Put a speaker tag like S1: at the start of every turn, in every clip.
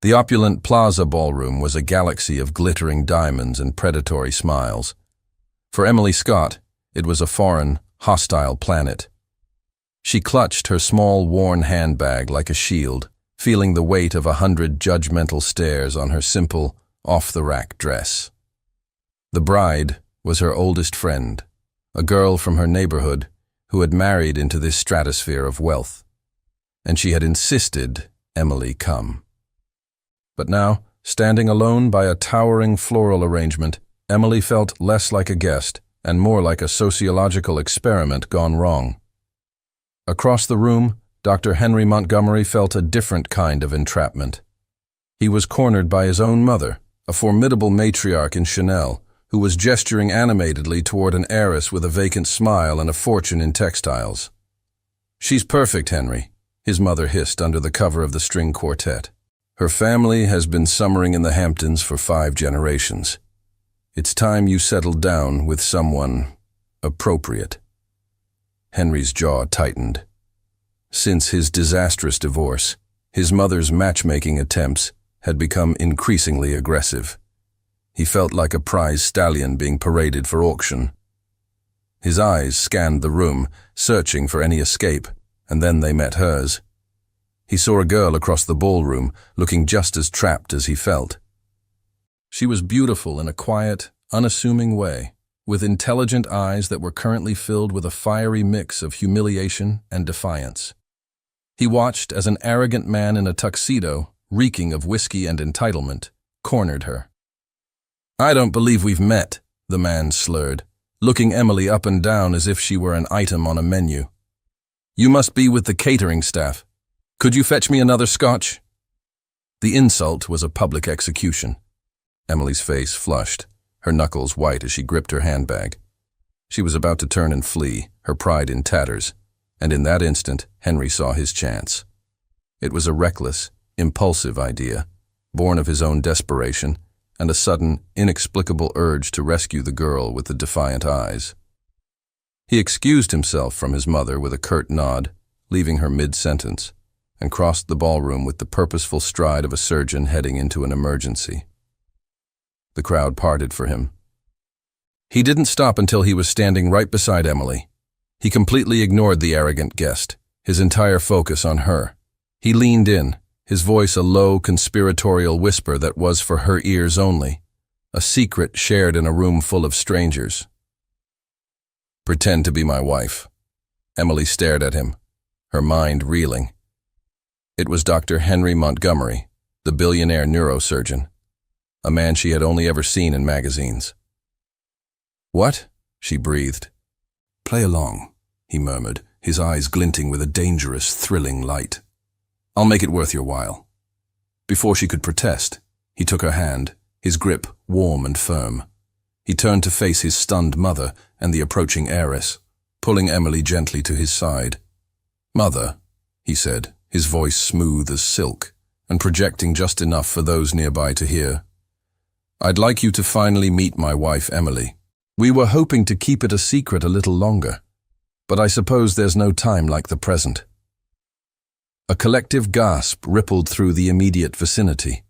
S1: The opulent Plaza Ballroom was a galaxy of glittering diamonds and predatory smiles. For Emily Scott, it was a foreign, hostile planet. She clutched her small, worn handbag like a shield, feeling the weight of 100 judgmental stares on her simple, off-the-rack dress. The bride was her oldest friend, a girl from her neighborhood who had married into this stratosphere of wealth, and she had insisted Emily come. But now, standing alone by a towering floral arrangement, Emily felt less like a guest and more like a sociological experiment gone wrong. Across the room, Dr. Henry Montgomery felt a different kind of entrapment. He was cornered by his own mother, a formidable matriarch in Chanel, who was gesturing animatedly toward an heiress with a vacant smile and a fortune in textiles. "She's perfect, Henry," his mother hissed under the cover of the string quartet. "Her family has been summering in the Hamptons for 5 generations. It's time you settled down with someone appropriate." Henry's jaw tightened. Since his disastrous divorce, his mother's matchmaking attempts had become increasingly aggressive. He felt like a prize stallion being paraded for auction. His eyes scanned the room, searching for any escape, and then they met hers. He saw a girl across the ballroom, looking just as trapped as he felt. She was beautiful in a quiet, unassuming way, with intelligent eyes that were currently filled with a fiery mix of humiliation and defiance. He watched as an arrogant man in a tuxedo, reeking of whiskey and entitlement, cornered her. "I don't believe we've met," the man slurred, looking Emily up and down as if she were an item on a menu. "You must be with the catering staff. Could you fetch me another scotch?" The insult was a public execution. Emily's face flushed, her knuckles white as she gripped her handbag. She was about to turn and flee, her pride in tatters, and in that instant, Henry saw his chance. It was a reckless, impulsive idea, born of his own desperation and a sudden, inexplicable urge to rescue the girl with the defiant eyes. He excused himself from his mother with a curt nod, leaving her mid-sentence, and crossed the ballroom with the purposeful stride of a surgeon heading into an emergency. The crowd parted for him. He didn't stop until he was standing right beside Emily. He completely ignored the arrogant guest, his entire focus on her. He leaned in, his voice a low, conspiratorial whisper that was for her ears only, a secret shared in a room full of strangers. "Pretend to be my wife." Emily stared at him, her mind reeling. It was Dr. Henry Montgomery, the billionaire neurosurgeon, a man she had only ever seen in magazines. "What?" she breathed. "Play along," he murmured, his eyes glinting with a dangerous, thrilling light. "I'll make it worth your while." Before she could protest, he took her hand, his grip warm and firm. He turned to face his stunned mother and the approaching heiress, pulling Emily gently to his side. "Mother," he said, his voice smooth as silk, and projecting just enough for those nearby to hear. "I'd like you to finally meet my wife, Emily. We were hoping to keep it a secret a little longer, but I suppose there's no time like the present." A collective gasp rippled through the immediate vicinity.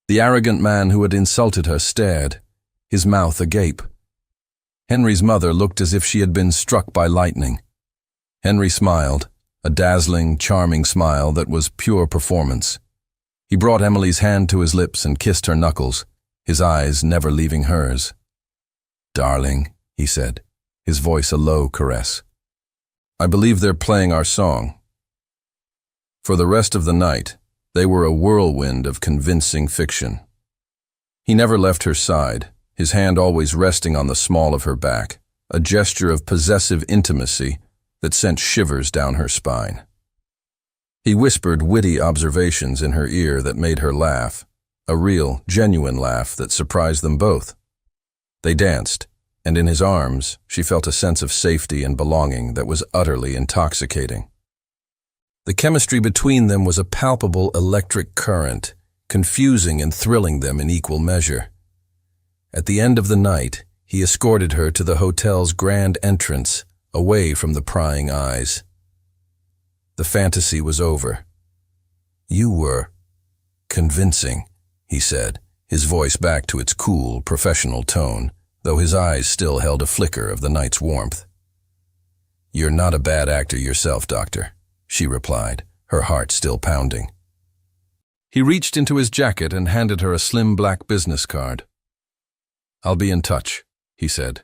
S1: The arrogant man who had insulted her stared, his mouth agape. Henry's mother looked as if she had been struck by lightning. Henry smiled, a dazzling, charming smile that was pure performance. He brought Emily's hand to his lips and kissed her knuckles, his eyes never leaving hers. "Darling," he said, his voice a low caress. "I believe they're playing our song." For the rest of the night, they were a whirlwind of convincing fiction. He never left her side, his hand always resting on the small of her back, a gesture of possessive intimacy that sent shivers down her spine. He whispered witty observations in her ear that made her laugh, a real, genuine laugh that surprised them both. They danced, and in his arms she felt a sense of safety and belonging that was utterly intoxicating. The chemistry between them was a palpable electric current, confusing and thrilling them in equal measure. At the end of the night, he escorted her to the hotel's grand entrance, away from the prying eyes. The fantasy was over. "You were Convincing, he said, his voice back to its cool, professional tone, though his eyes still held a flicker of the night's warmth. "You're not a bad actor yourself, Doctor," she replied, her heart still pounding. He reached into his jacket and handed her a slim black business card. "I'll be in touch," he said.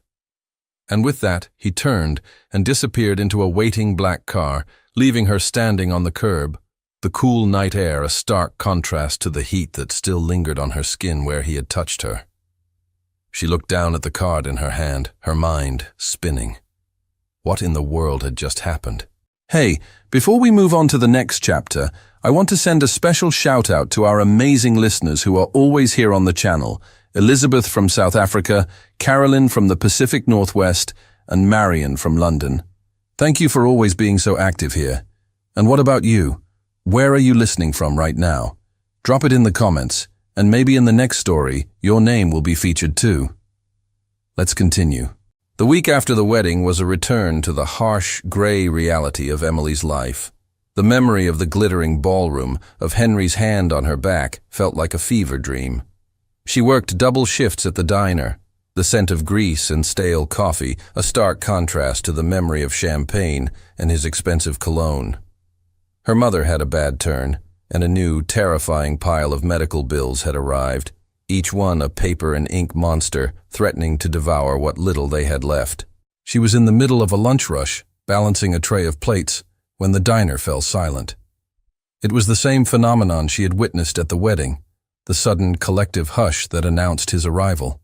S1: And with that, he turned and disappeared into a waiting black car, leaving her standing on the curb, the cool night air a stark contrast to the heat that still lingered on her skin where he had touched her. She looked down at the card in her hand, her mind spinning. What in the world had just happened? Hey, before we move on to the next chapter, I want to send a special shout out to our amazing listeners who are always here on the channel: Elizabeth from South Africa, Carolyn from the Pacific Northwest, and Marion from London. Thank you for always being so active here. And what about you? Where are you listening from right now? Drop it in the comments, and maybe in the next story, your name will be featured too. Let's continue. The week after the wedding was a return to the harsh, gray reality of Emily's life. The memory of the glittering ballroom, of Henry's hand on her back, felt like a fever dream. She worked double shifts at the diner, the scent of grease and stale coffee, a stark contrast to the memory of champagne and his expensive cologne. Her mother had a bad turn, and a new, terrifying pile of medical bills had arrived, each one a paper and ink monster threatening to devour what little they had left. She was in the middle of a lunch rush, balancing a tray of plates, when the diner fell silent. It was the same phenomenon she had witnessed at the wedding, the sudden collective hush that announced his arrival.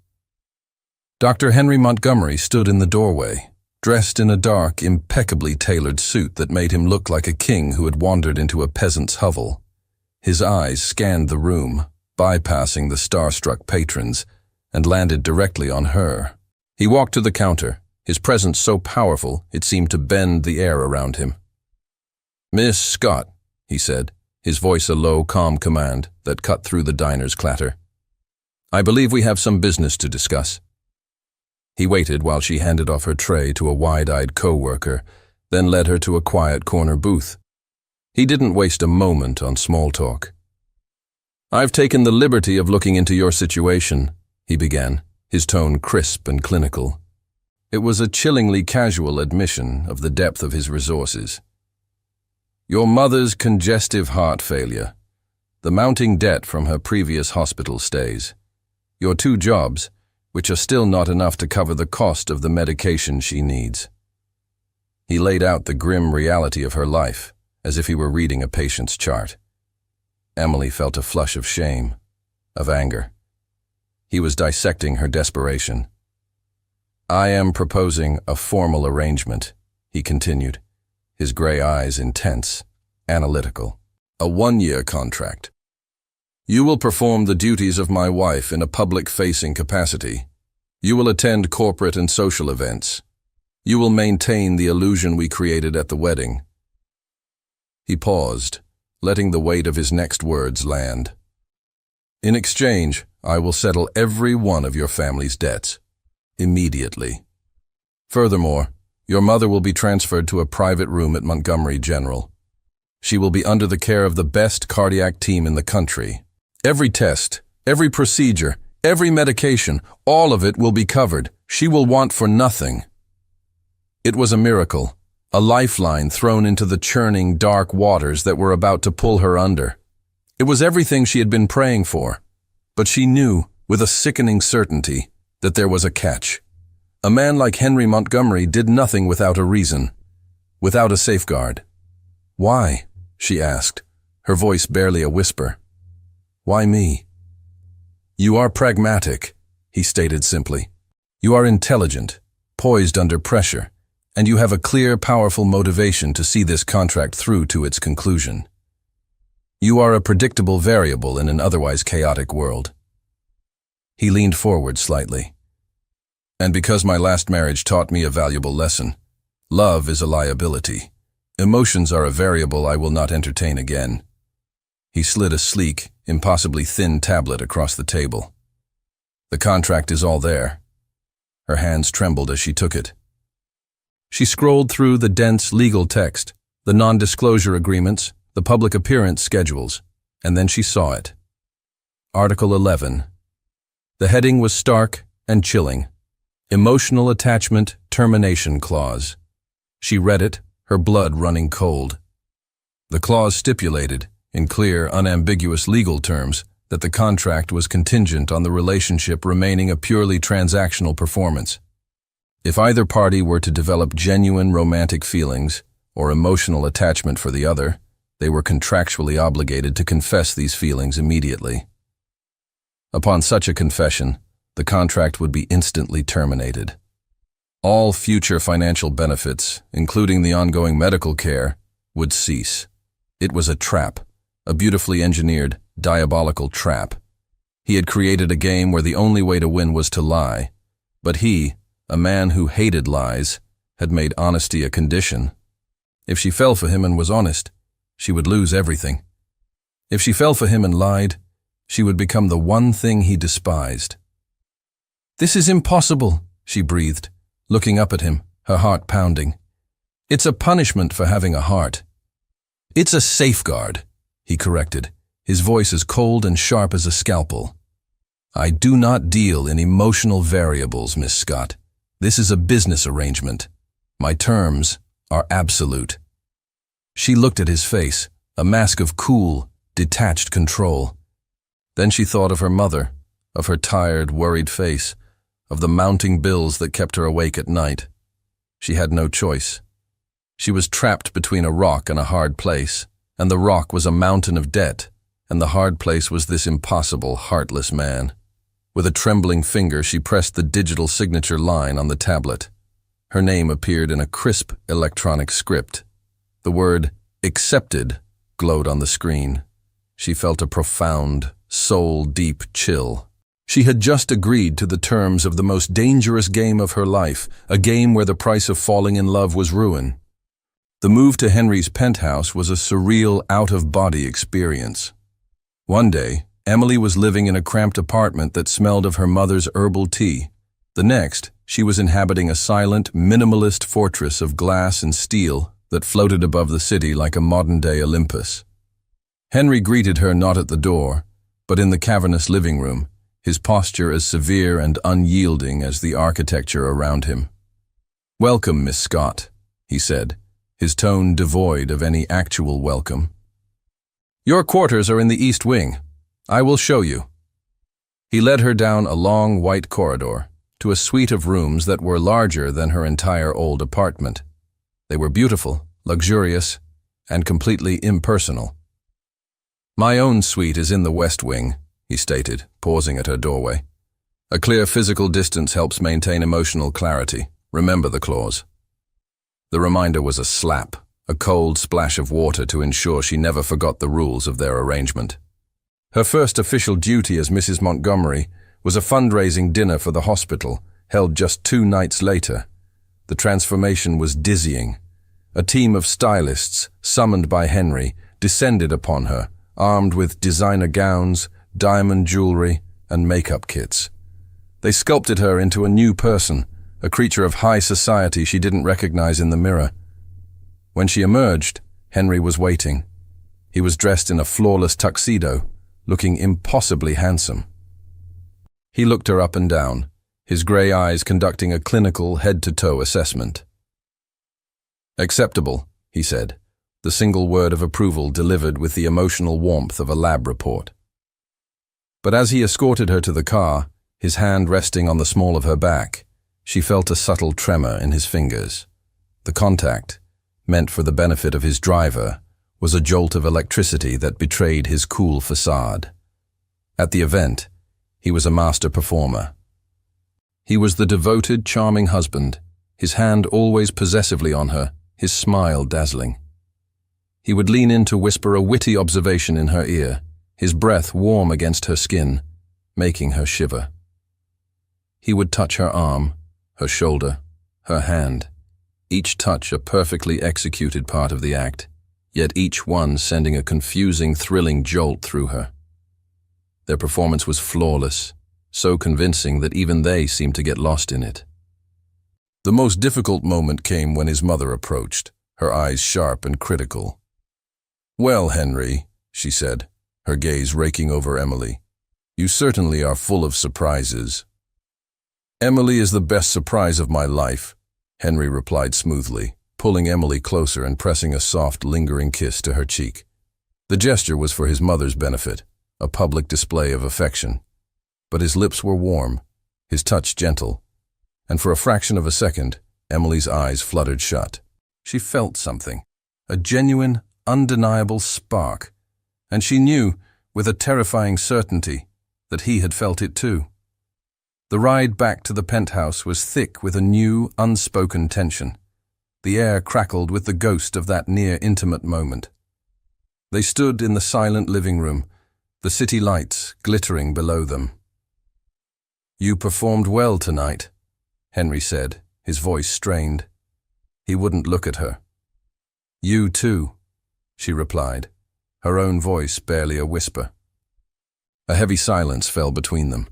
S1: Dr. Henry Montgomery stood in the doorway, dressed in a dark, impeccably tailored suit that made him look like a king who had wandered into a peasant's hovel. His eyes scanned the room, bypassing the starstruck patrons, and landed directly on her. He walked to the counter, his presence so powerful it seemed to bend the air around him. "Miss Scott," he said, his voice a low, calm command that cut through the diner's clatter. "I believe we have some business to discuss." He waited while she handed off her tray to a wide-eyed co-worker, then led her to a quiet corner booth. He didn't waste a moment on small talk. "I've taken the liberty of looking into your situation," he began, his tone crisp and clinical. It was a chillingly casual admission of the depth of his resources. "Your mother's congestive heart failure, the mounting debt from her previous hospital stays, your 2 jobs, which are still not enough to cover the cost of the medication she needs." He laid out the grim reality of her life, as if he were reading a patient's chart. Emily felt a flush of shame, of anger. He was dissecting her desperation. "I am proposing a formal arrangement," he continued, his gray eyes intense, analytical. "A 1-year contract. You will perform the duties of my wife in a public-facing capacity. You will attend corporate and social events. You will maintain the illusion we created at the wedding." He paused, letting the weight of his next words land. "In exchange, I will settle every one of your family's debts. Immediately. Furthermore, your mother will be transferred to a private room at Montgomery General. She will be under the care of the best cardiac team in the country. Every test, every procedure, every medication, all of it will be covered. She will want for nothing." It was a miracle, a lifeline thrown into the churning, dark waters that were about to pull her under. It was everything she had been praying for, but she knew, with a sickening certainty, that there was a catch. A man like Henry Montgomery did nothing without a reason, without a safeguard. "Why?" she asked, her voice barely a whisper. "Why me?" "You are pragmatic," he stated simply. "You are intelligent, poised under pressure, and you have a clear, powerful motivation to see this contract through to its conclusion. You are a predictable variable in an otherwise chaotic world." He leaned forward slightly. "And because my last marriage taught me a valuable lesson, love is a liability. Emotions are a variable I will not entertain again." He slid a sleek, impossibly thin tablet across the table. "The contract is all there." Her hands trembled as she took it. She scrolled through the dense legal text, the non-disclosure agreements, the public appearance schedules, and then she saw it. Article 11. The heading was stark and chilling. Emotional Attachment Termination Clause. She read it, her blood running cold. The clause stipulated, in clear, unambiguous legal terms, that the contract was contingent on the relationship remaining a purely transactional performance. If either party were to develop genuine romantic feelings or emotional attachment for the other, they were contractually obligated to confess these feelings immediately. Upon such a confession, the contract would be instantly terminated. All future financial benefits, including the ongoing medical care, would cease. It was a trap, a beautifully engineered, diabolical trap. He had created a game where the only way to win was to lie, but he, a man who hated lies, had made honesty a condition. If she fell for him and was honest, she would lose everything. If she fell for him and lied, she would become the one thing he despised. "This is impossible," she breathed, looking up at him, her heart pounding. "It's a punishment for having a heart." "It's a safeguard," he corrected, his voice as cold and sharp as a scalpel. "I do not deal in emotional variables, Miss Scott. This is a business arrangement. My terms are absolute." She looked at his face, a mask of cool, detached control. Then she thought of her mother, of her tired, worried face, of the mounting bills that kept her awake at night. She had no choice. She was trapped between a rock and a hard place, and the rock was a mountain of debt, and the hard place was this impossible, heartless man. With a trembling finger, she pressed the digital signature line on the tablet. Her name appeared in a crisp electronic script. The word "accepted" glowed on the screen. She felt a profound, soul-deep chill. She had just agreed to the terms of the most dangerous game of her life, a game where the price of falling in love was ruin. The move to Henry's penthouse was a surreal, out-of-body experience. One day, Emily was living in a cramped apartment that smelled of her mother's herbal tea. The next, she was inhabiting a silent, minimalist fortress of glass and steel that floated above the city like a modern-day Olympus. Henry greeted her not at the door, but in the cavernous living room, his posture as severe and unyielding as the architecture around him. "Welcome, Miss Scott," he said, his tone devoid of any actual welcome. "Your quarters are in the East Wing. I will show you." He led her down a long white corridor to a suite of rooms that were larger than her entire old apartment. They were beautiful, luxurious, and completely impersonal. "My own suite is in the West Wing," he stated, pausing at her doorway. "A clear physical distance helps maintain emotional clarity. Remember the clause." The reminder was a slap, a cold splash of water to ensure she never forgot the rules of their arrangement. Her first official duty as Mrs. Montgomery was a fundraising dinner for the hospital, held just 2 nights later. The transformation was dizzying. A team of stylists, summoned by Henry, descended upon her, armed with designer gowns, diamond jewelry, and makeup kits. They sculpted her into a new person, a creature of high society she didn't recognize in the mirror. When she emerged, Henry was waiting. He was dressed in a flawless tuxedo, looking impossibly handsome. He looked her up and down, his gray eyes conducting a clinical head-to-toe assessment. "Acceptable," he said, the single word of approval delivered with the emotional warmth of a lab report. But as he escorted her to the car, his hand resting on the small of her back, she felt a subtle tremor in his fingers. The contact, meant for the benefit of his driver, was a jolt of electricity that betrayed his cool facade. At the event, he was a master performer. He was the devoted, charming husband, his hand always possessively on her, his smile dazzling. He would lean in to whisper a witty observation in her ear, his breath warm against her skin, making her shiver. He would touch her arm, her shoulder, her hand, each touch a perfectly executed part of the act, yet each one sending a confusing, thrilling jolt through her. Their performance was flawless, so convincing that even they seemed to get lost in it. The most difficult moment came when his mother approached, her eyes sharp and critical. "Well, Henry," she said, her gaze raking over Emily, You certainly are full of surprises. Emily is the best surprise of my life, Henry replied smoothly, pulling Emily closer and pressing a soft, lingering kiss to her cheek. The gesture was for his mother's benefit, a public display of affection. But his lips were warm, his touch gentle, and for a fraction of a second, Emily's eyes fluttered shut. She felt something, a genuine, undeniable spark, and she knew, with a terrifying certainty, that he had felt it too. The ride back to the penthouse was thick with a new, unspoken tension. The air crackled with the ghost of that near-intimate moment. They stood in the silent living room, the city lights glittering below them. You performed well tonight, Henry said, his voice strained. He wouldn't look at her. You too, she replied, her own voice barely a whisper. A heavy silence fell between them.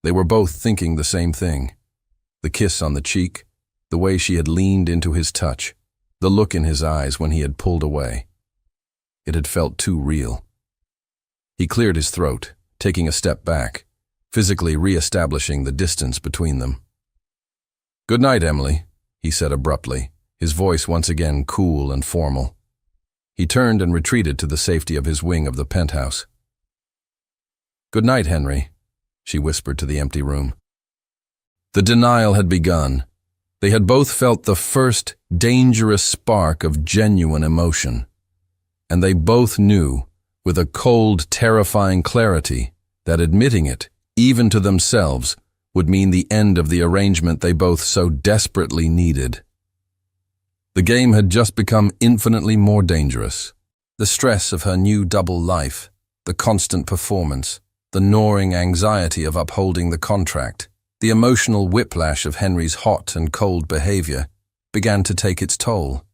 S1: They were both thinking the same thing. The kiss on the cheek, the way she had leaned into his touch, the look in his eyes when he had pulled away. It had felt too real. He cleared his throat, taking a step back, physically re-establishing the distance between them. Good night, Emily, he said abruptly, his voice once again cool and formal. He turned and retreated to the safety of his wing of the penthouse. Good night, Henry, she whispered to the empty room. The denial had begun. They had both felt the first dangerous spark of genuine emotion. And they both knew, with a cold, terrifying clarity, that admitting it, even to themselves, would mean the end of the arrangement they both so desperately needed. The game had just become infinitely more dangerous. The stress of her new double life, the constant performance, the gnawing anxiety of upholding the contract, the emotional whiplash of Henry's hot and cold behavior, began to take its toll.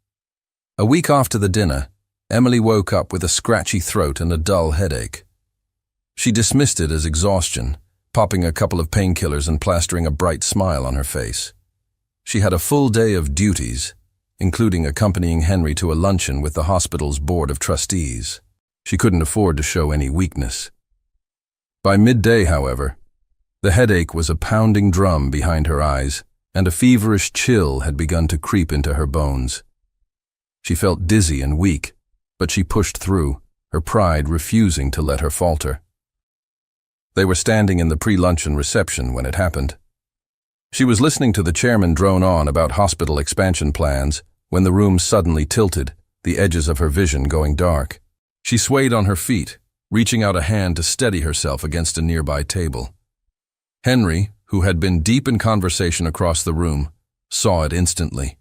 S1: A week after the dinner, Emily woke up with a scratchy throat and a dull headache. She dismissed it as exhaustion, popping a couple of painkillers and plastering a bright smile on her face. She had a full day of duties, including accompanying Henry to a luncheon with the hospital's board of trustees. She couldn't afford to show any weakness. By midday, however, the headache was a pounding drum behind her eyes, and a feverish chill had begun to creep into her bones. She felt dizzy and weak, but she pushed through, her pride refusing to let her falter. They were standing in the pre-luncheon reception when it happened. She was listening to the chairman drone on about hospital expansion plans when the room suddenly tilted, the edges of her vision going dark. She swayed on her feet, reaching out a hand to steady herself against a nearby table. Henry, who had been deep in conversation across the room, saw it instantly.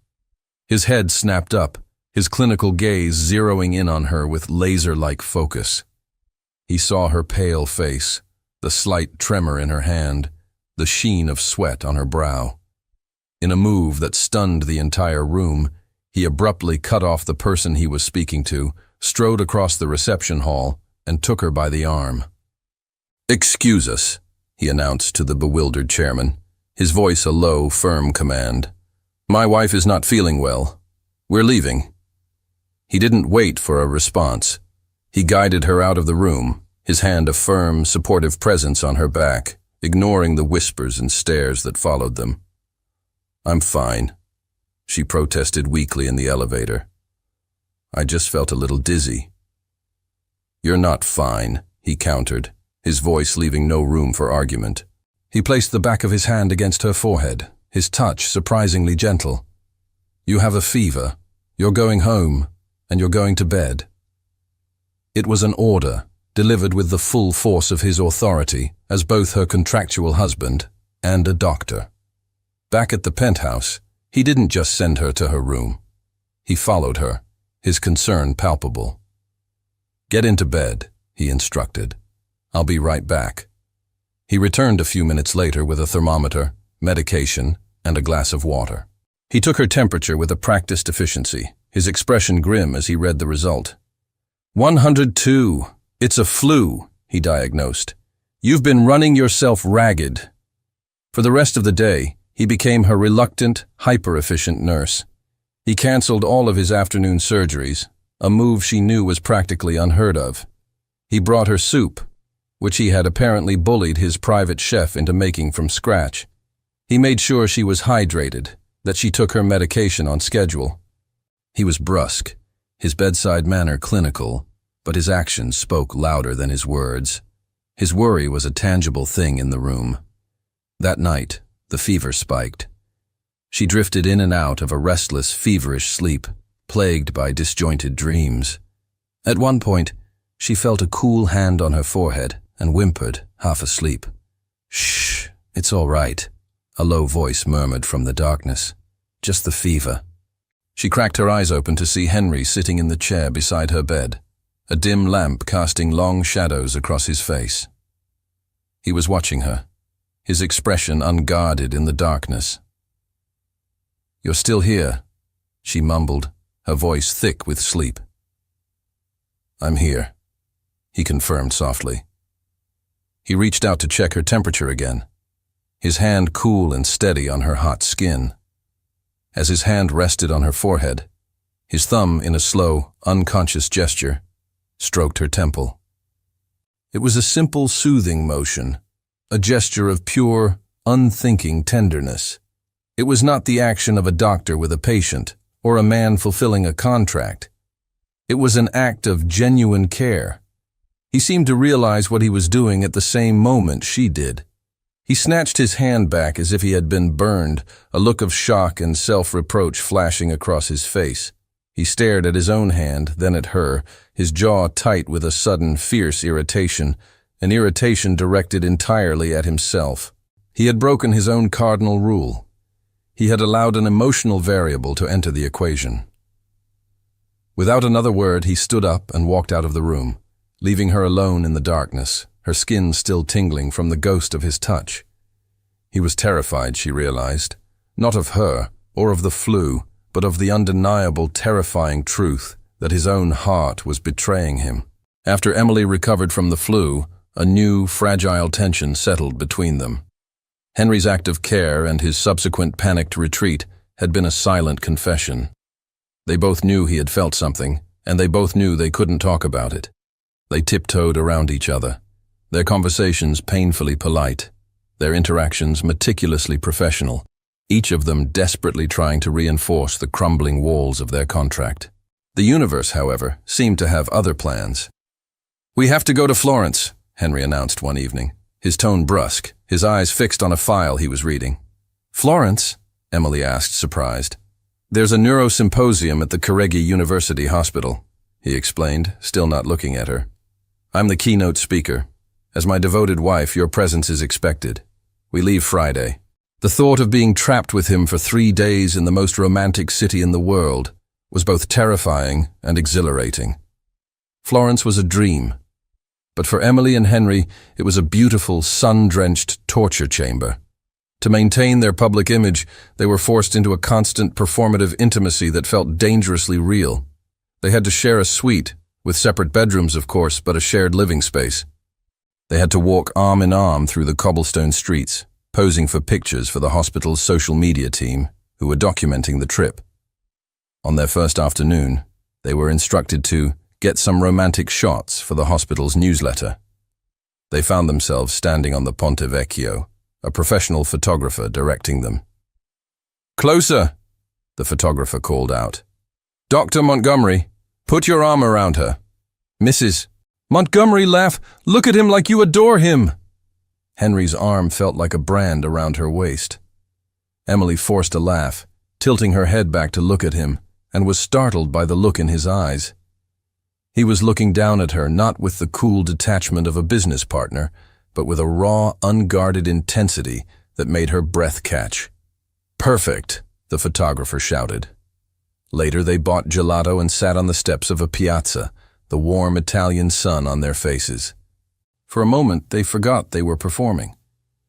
S1: His head snapped up, his clinical gaze zeroing in on her with laser-like focus. He saw her pale face, the slight tremor in her hand, the sheen of sweat on her brow. In a move that stunned the entire room, he abruptly cut off the person he was speaking to, strode across the reception hall, and took her by the arm. "Excuse us," he announced to the bewildered chairman, his voice a low, firm command. "My wife is not feeling well. We're leaving." He didn't wait for a response. He guided her out of the room, his hand a firm, supportive presence on her back, ignoring the whispers and stares that followed them. "I'm fine," she protested weakly in the elevator. "I just felt a little dizzy." "You're not fine," he countered, his voice leaving no room for argument. He placed the back of his hand against her forehead, his touch surprisingly gentle. "You have a fever, you're going home, and you're going to bed." It was an order, delivered with the full force of his authority as both her contractual husband and a doctor. Back at the penthouse, he didn't just send her to her room. He followed her, his concern palpable. "Get into bed," he instructed. "I'll be right back." He returned a few minutes later with a thermometer, medication, and a glass of water. He took her temperature with a practiced efficiency, his expression grim as he read the result. 102. It's a flu, he diagnosed. "You've been running yourself ragged." For the rest of the day, he became her reluctant, hyper-efficient nurse. He canceled all of his afternoon surgeries, a move she knew was practically unheard of. He brought her soup, which he had apparently bullied his private chef into making from scratch. He made sure she was hydrated, that she took her medication on schedule. He was brusque, his bedside manner clinical, but his actions spoke louder than his words. His worry was a tangible thing in the room. That night, the fever spiked. She drifted in and out of a restless, feverish sleep, plagued by disjointed dreams. At one point, she felt a cool hand on her forehead and whimpered, half asleep. "Shh, it's all right," a low voice murmured from the darkness. "Just the fever." She cracked her eyes open to see Henry sitting in the chair beside her bed, a dim lamp casting long shadows across his face. He was watching her, his expression unguarded in the darkness. "You're still here," she mumbled, her voice thick with sleep. "I'm here," he confirmed softly. He reached out to check her temperature again, his hand cool and steady on her hot skin. As his hand rested on her forehead, his thumb, in a slow, unconscious gesture, stroked her temple. It was a simple, soothing motion, a gesture of pure, unthinking tenderness. It was not the action of a doctor with a patient, or a man fulfilling a contract. It was an act of genuine care. He seemed to realize what he was doing at the same moment she did. He snatched his hand back as if he had been burned, a look of shock and self-reproach flashing across his face. He stared at his own hand, then at her, his jaw tight with a sudden, fierce irritation, an irritation directed entirely at himself. He had broken his own cardinal rule. He had allowed an emotional variable to enter the equation. Without another word, he stood up and walked out of the room, leaving her alone in the darkness, her skin still tingling from the ghost of his touch. He was terrified, she realized, not of her or of the flu, but of the undeniable, terrifying truth that his own heart was betraying him. After Emily recovered from the flu, a new, fragile tension settled between them. Henry's act of care and his subsequent panicked retreat had been a silent confession. They both knew he had felt something, and they both knew they couldn't talk about it. They tiptoed around each other, their conversations painfully polite, their interactions meticulously professional, each of them desperately trying to reinforce the crumbling walls of their contract. The universe, however, seemed to have other plans. "We have to go to Florence," Henry announced one evening, his tone brusque, his eyes fixed on a file he was reading. "Florence?" Emily asked, surprised. "There's a neurosymposium at the Careggi University Hospital," he explained, still not looking at her. "I'm the keynote speaker. As my devoted wife, your presence is expected. We leave Friday." The thought of being trapped with him for 3 days in the most romantic city in the world was both terrifying and exhilarating. Florence was a dream, but for Emily and Henry, it was a beautiful, sun-drenched torture chamber. To maintain their public image, they were forced into a constant performative intimacy that felt dangerously real. They had to share a suite, with separate bedrooms, of course, but a shared living space. They had to walk arm in arm through the cobblestone streets, posing for pictures for the hospital's social media team, who were documenting the trip. On their first afternoon, they were instructed to get some romantic shots for the hospital's newsletter. They found themselves standing on the Ponte Vecchio, a professional photographer directing them. "Closer," the photographer called out. "Dr. Montgomery, put your arm around her." "Mrs. Montgomery, laugh. Look at him like you adore him." Henry's arm felt like a brand around her waist. Emily forced a laugh, tilting her head back to look at him, and was startled by the look in his eyes. He was looking down at her, not with the cool detachment of a business partner, but with a raw, unguarded intensity that made her breath catch. "Perfect," the photographer shouted. Later they bought gelato and sat on the steps of a piazza, the warm Italian sun on their faces. For a moment, they forgot they were performing.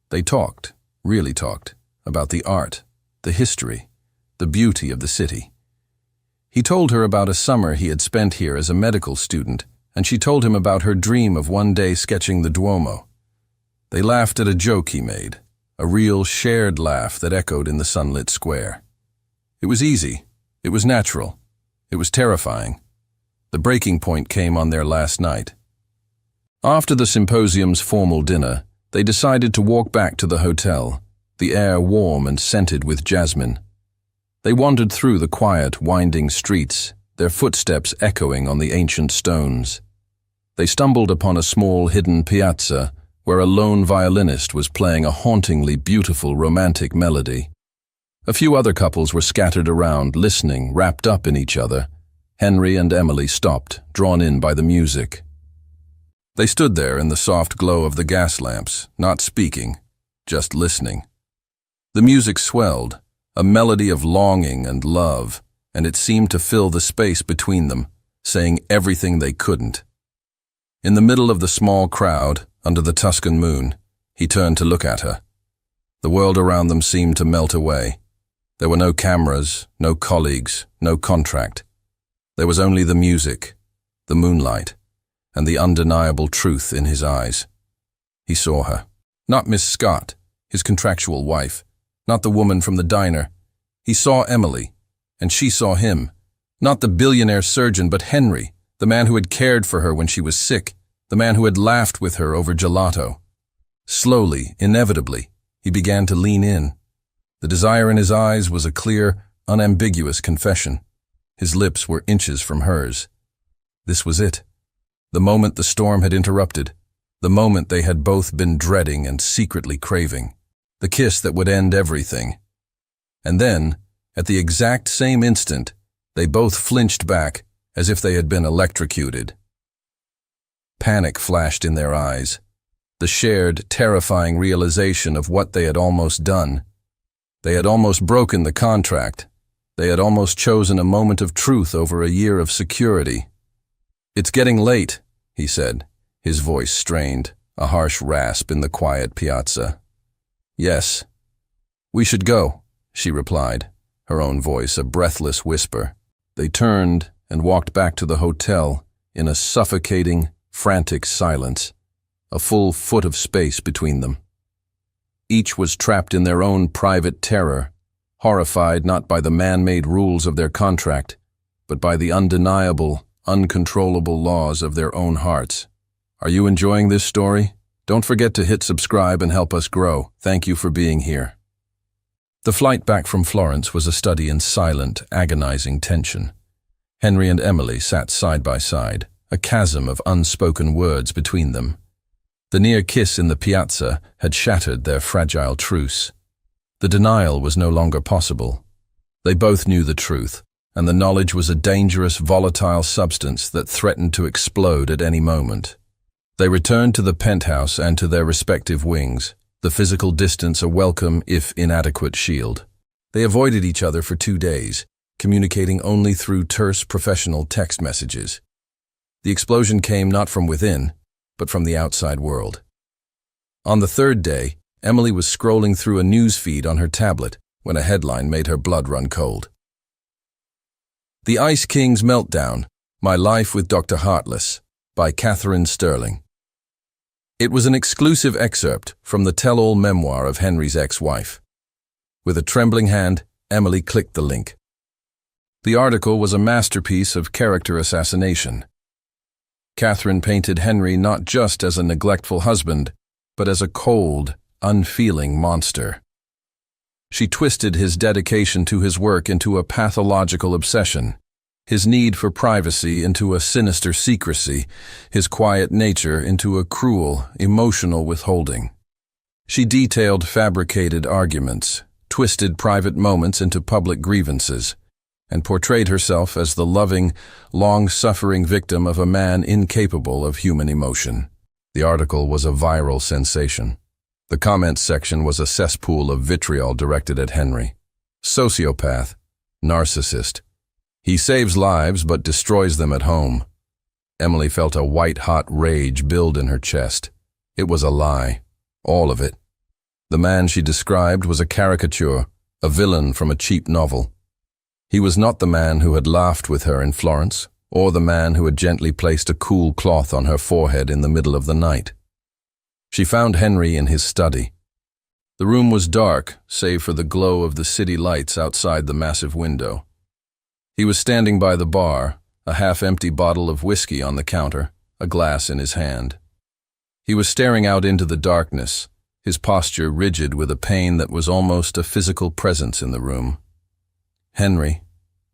S1: They talked, really talked, about the art, the history, the beauty of the city. He told her about a summer he had spent here as a medical student, and she told him about her dream of one day sketching the Duomo. They laughed at a joke he made, a real shared laugh that echoed in the sunlit square. It was easy. It was natural. It was terrifying. The breaking point came on their last night. After the symposium's formal dinner, they decided to walk back to the hotel, the air warm and scented with jasmine. They wandered through the quiet, winding streets, their footsteps echoing on the ancient stones. They stumbled upon a small hidden piazza where a lone violinist was playing a hauntingly beautiful romantic melody. A few other couples were scattered around, listening, wrapped up in each other. Henry and Emily stopped, drawn in by the music. They stood there in the soft glow of the gas lamps, not speaking, just listening. The music swelled, a melody of longing and love, and it seemed to fill the space between them, saying everything they couldn't. In the middle of the small crowd, under the Tuscan moon, he turned to look at her. The world around them seemed to melt away. There were no cameras, no colleagues, no contract. There was only the music, the moonlight, and the undeniable truth in his eyes. He saw her. Not Miss Scott, his contractual wife, not the woman from the diner. He saw Emily, and she saw him. Not the billionaire surgeon, but Henry, the man who had cared for her when she was sick, the man who had laughed with her over gelato. Slowly, inevitably, he began to lean in. The desire in his eyes was a clear, unambiguous confession. His lips were inches from hers. This was it. The moment the storm had interrupted, the moment they had both been dreading and secretly craving, the kiss that would end everything. And then, at the exact same instant, they both flinched back as if they had been electrocuted. Panic flashed in their eyes, the shared, terrifying realization of what they had almost done. They had almost broken the contract. They had almost chosen a moment of truth over a year of security. "It's getting late," he said, his voice strained, a harsh rasp in the quiet piazza. "Yes." "We should go," she replied, her own voice a breathless whisper. They turned and walked back to the hotel in a suffocating, frantic silence, a full foot of space between them. Each was trapped in their own private terror, horrified not by the man-made rules of their contract, but by the undeniable, uncontrollable laws of their own hearts. Are you enjoying this story? Don't forget to hit subscribe and help us grow. Thank you for being here. The flight back from Florence was a study in silent, agonizing tension. Henry and Emily sat side by side, a chasm of unspoken words between them. The near kiss in the piazza had shattered their fragile truce. The denial was no longer possible. They both knew the truth, and the knowledge was a dangerous, volatile substance that threatened to explode at any moment. They returned to the penthouse and to their respective wings, the physical distance a welcome, if inadequate, shield. They avoided each other for 2 days, communicating only through terse professional text messages. The explosion came not from within, but from the outside world. On the 3rd day, Emily was scrolling through a news feed on her tablet when a headline made her blood run cold. "The Ice King's Meltdown, My Life with Dr. Heartless," by Catherine Sterling. It was an exclusive excerpt from the tell-all memoir of Henry's ex-wife. With a trembling hand, Emily clicked the link. The article was a masterpiece of character assassination. Catherine painted Henry not just as a neglectful husband, but as a cold, unfeeling monster. She twisted his dedication to his work into a pathological obsession, his need for privacy into a sinister secrecy, his quiet nature into a cruel, emotional withholding. She detailed fabricated arguments, twisted private moments into public grievances, and portrayed herself as the loving, long-suffering victim of a man incapable of human emotion. The article was a viral sensation. The comments section was a cesspool of vitriol directed at Henry. Sociopath, narcissist. He saves lives but destroys them at home. Emily felt a white-hot rage build in her chest. It was a lie. All of it. The man she described was a caricature, a villain from a cheap novel. He was not the man who had laughed with her in Florence, or the man who had gently placed a cool cloth on her forehead in the middle of the night. She found Henry in his study. The room was dark, save for the glow of the city lights outside the massive window. He was standing by the bar, a half-empty bottle of whiskey on the counter, a glass in his hand. He was staring out into the darkness, his posture rigid with a pain that was almost a physical presence in the room. "Henry,"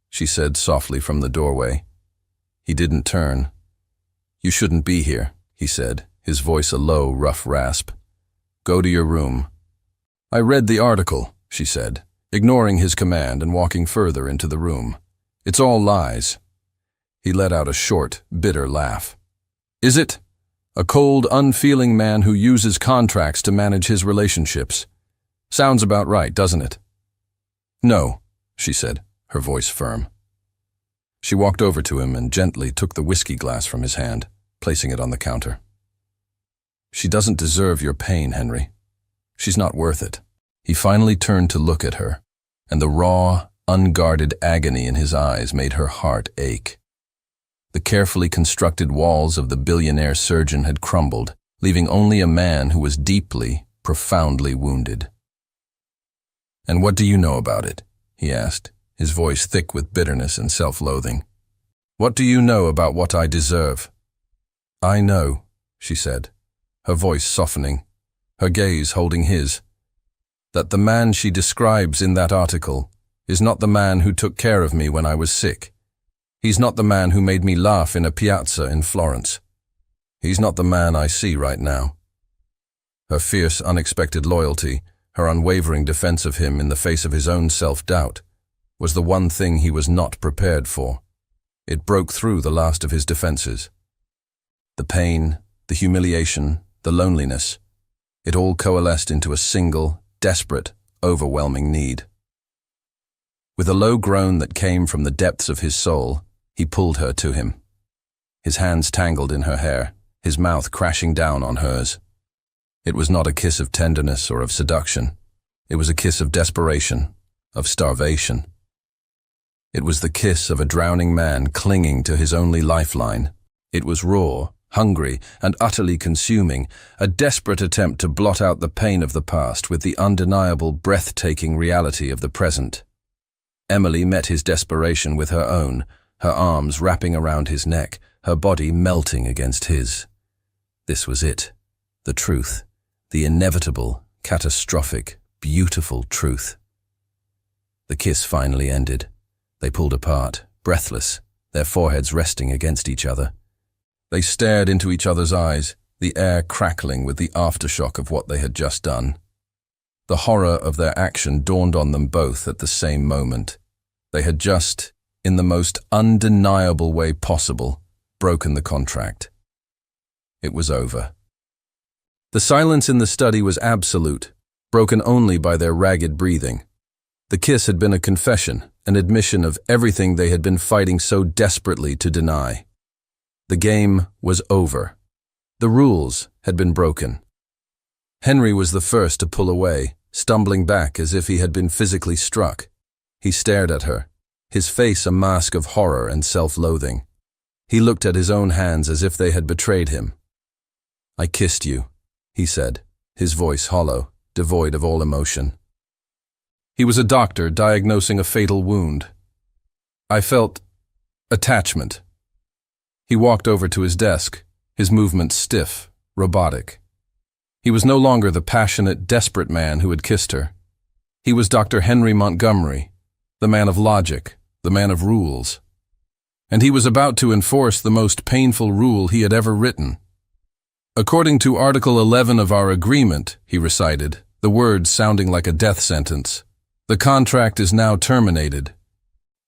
S1: she said softly from the doorway. He didn't turn. "You shouldn't be here," he said, his voice a low, rough rasp. "Go to your room." "I read the article," she said, ignoring his command and walking further into the room. "It's all lies." He let out a short, bitter laugh. "Is it? A cold, unfeeling man who uses contracts to manage his relationships. Sounds about right, doesn't it?" "No," she said, her voice firm. She walked over to him and gently took the whiskey glass from his hand, placing it on the counter. "She doesn't deserve your pain, Henry. She's not worth it." He finally turned to look at her, and the raw, unguarded agony in his eyes made her heart ache. The carefully constructed walls of the billionaire surgeon had crumbled, leaving only a man who was deeply, profoundly wounded. "And what do you know about it?" he asked, his voice thick with bitterness and self-loathing. "What do you know about what I deserve?" "I know," she said, her voice softening, her gaze holding his, "that the man she describes in that article is not the man who took care of me when I was sick. He's not the man who made me laugh in a piazza in Florence. He's not the man I see right now." Her fierce, unexpected loyalty, her unwavering defense of him in the face of his own self-doubt, was the one thing he was not prepared for. It broke through the last of his defenses. The pain, the humiliation, the loneliness, it all coalesced into a single, desperate, overwhelming need. With a low groan that came from the depths of his soul, he pulled her to him. His hands tangled in her hair, his mouth crashing down on hers. It was not a kiss of tenderness or of seduction. It was a kiss of desperation, of starvation. It was the kiss of a drowning man clinging to his only lifeline. It was raw, hungry, and utterly consuming, a desperate attempt to blot out the pain of the past with the undeniable, breathtaking reality of the present. Emily met his desperation with her own, her arms wrapping around his neck, her body melting against his. This was it, the truth, the inevitable, catastrophic, beautiful truth. The kiss finally ended. They pulled apart, breathless, their foreheads resting against each other. They stared into each other's eyes, the air crackling with the aftershock of what they had just done. The horror of their action dawned on them both at the same moment. They had just, in the most undeniable way possible, broken the contract. It was over. The silence in the study was absolute, broken only by their ragged breathing. The kiss had been a confession, an admission of everything they had been fighting so desperately to deny. The game was over. The rules had been broken. Henry was the first to pull away, stumbling back as if he had been physically struck. He stared at her, his face a mask of horror and self-loathing. He looked at his own hands as if they had betrayed him. "I kissed you," he said, his voice hollow, devoid of all emotion. He was a doctor diagnosing a fatal wound. "I felt attachment." He walked over to his desk, his movements stiff, robotic. He was no longer the passionate, desperate man who had kissed her. He was Dr. Henry Montgomery, the man of logic, the man of rules. And he was about to enforce the most painful rule he had ever written. "According to Article 11 of our agreement," he recited, the words sounding like a death sentence, "the contract is now terminated."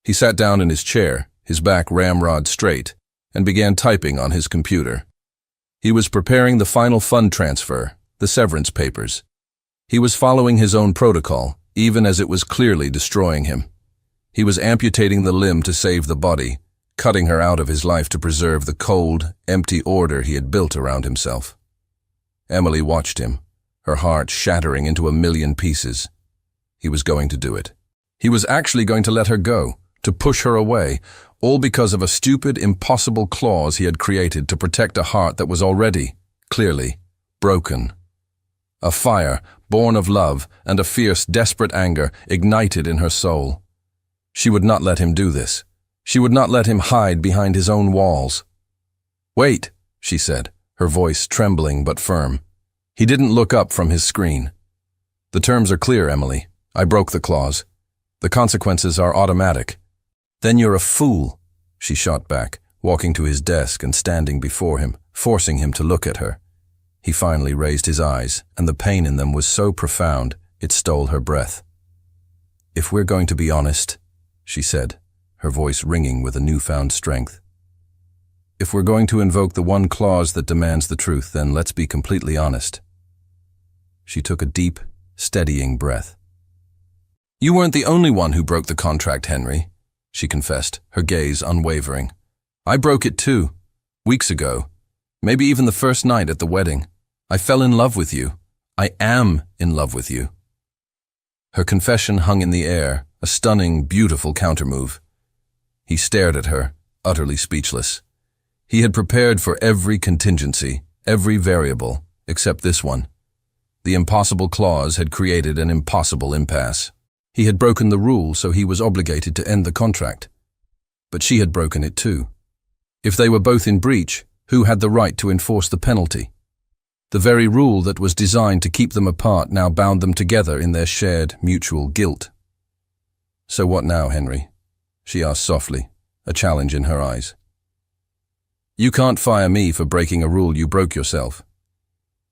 S1: He sat down in his chair, his back ramrod straight, and began typing on his computer. He was preparing the final fund transfer, the severance papers. He was following his own protocol, even as it was clearly destroying him. He was amputating the limb to save the body, cutting her out of his life to preserve the cold, empty order he had built around himself. Emily watched him, her heart shattering into a million pieces. He was going to do it. He was actually going to let her go, to push her away, all because of a stupid, impossible clause he had created to protect a heart that was already, clearly, broken. A fire, born of love and a fierce, desperate anger, ignited in her soul. She would not let him do this. She would not let him hide behind his own walls. "Wait," she said, her voice trembling but firm. He didn't look up from his screen. "The terms are clear, Emily. I broke the clause. The consequences are automatic." "Then you're a fool," she shot back, walking to his desk and standing before him, forcing him to look at her. He finally raised his eyes, and the pain in them was so profound it stole her breath. "If we're going to be honest," she said, her voice ringing with a newfound strength. "If we're going to invoke the one clause that demands the truth, then let's be completely honest." She took a deep, steadying breath. "You weren't the only one who broke the contract, Henry," she confessed, her gaze unwavering. "I broke it too, weeks ago, maybe even the first night at the wedding. I fell in love with you. I am in love with you." Her confession hung in the air, a stunning, beautiful countermove. He stared at her, utterly speechless. He had prepared for every contingency, every variable, except this one. The impossible clause had created an impossible impasse. He had broken the rule, so he was obligated to end the contract. But she had broken it too. If they were both in breach, who had the right to enforce the penalty? The very rule that was designed to keep them apart now bound them together in their shared mutual guilt. "So what now, Henry?" she asked softly, a challenge in her eyes. "You can't fire me for breaking a rule you broke yourself.